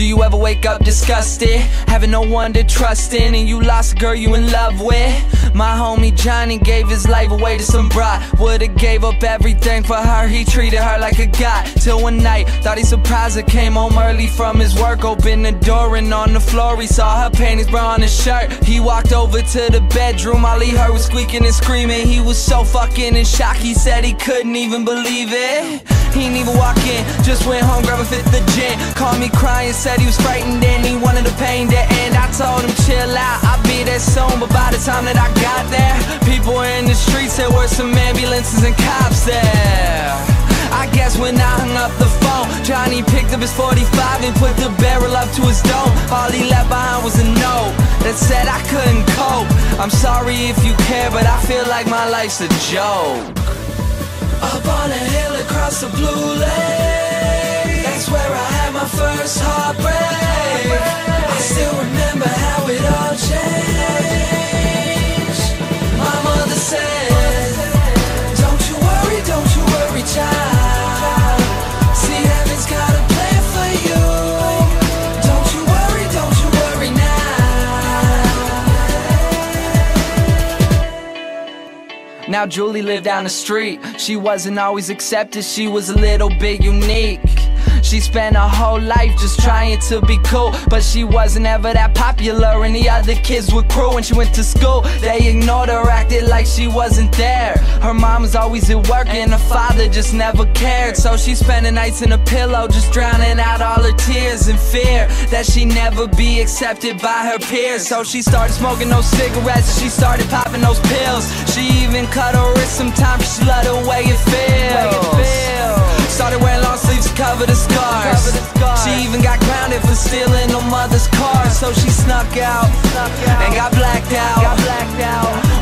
Do you ever wake up disgusted, having no one to trust in, and you lost a girl you in love with? My homie Johnny gave his life away to some bride. Would've gave up everything for her, he treated her like a god. Till one night, thought he surprised her, came home early from his work. Opened the door and on the floor he saw her panties, bra on his shirt. He walked over to the bedroom, all he heard was squeaking and screaming. He was so fucking in shock, he said he couldn't even believe it. He didn't even walk in, just went home, grabbed a fifth of gin. Called me crying, said he was frightened and he wanted the pain to end. I told him chill out, I'll be there soon. But by the time that I got there, people were in the streets, there were some ambulances and cops there. I guess when I hung up the phone, Johnny picked up his 45 and put the barrel up to his dome. All he left behind was a note that said I couldn't cope. I'm sorry if you care, but I feel like my life's a joke. Up on a hill across the blue lake, that's where I had my first heartbreak. I still remember how it all changed. My mother said, don't you worry, child. See, heaven's got a plan for you. Don't you worry now. Now Julie lived down the street. She wasn't always accepted, she was a little bit unique. She spent her whole life just trying to be cool, but she wasn't ever that popular and the other kids were cruel. When she went to school, they ignored her, acted like she wasn't there. Her mom was always at work and her father just never cared. So she spent the nights in a pillow, just drowning out all her tears in fear that she'd never be accepted by her peers. So she started smoking those cigarettes and she started popping those pills. She even cut her wrist sometimes cause she loved the way it feels. Started wearing long sleeves to cover the scars. She even got grounded for stealing her mother's car. So she snuck out and got blacked out.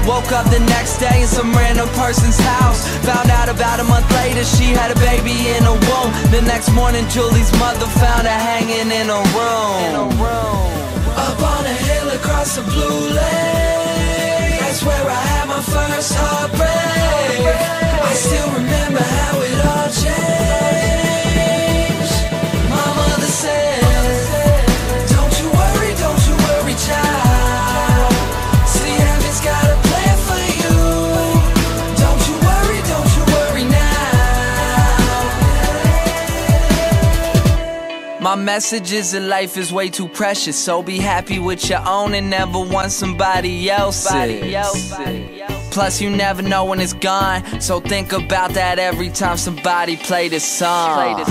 Woke up the next day in some random person's house. Found out about a month later she had a baby in her womb. The next morning Julie's mother found her hanging in her room. Up on a hill across the blue lake, that's where I had my first heartbreak. I still remember how it all changed. My mother said, don't you worry, child. See, heaven's got a plan for you. Don't you worry now. My message is that life is way too precious, so be happy with your own and never want somebody else's. Plus you never know when it's gone, so think about that every time somebody play this song.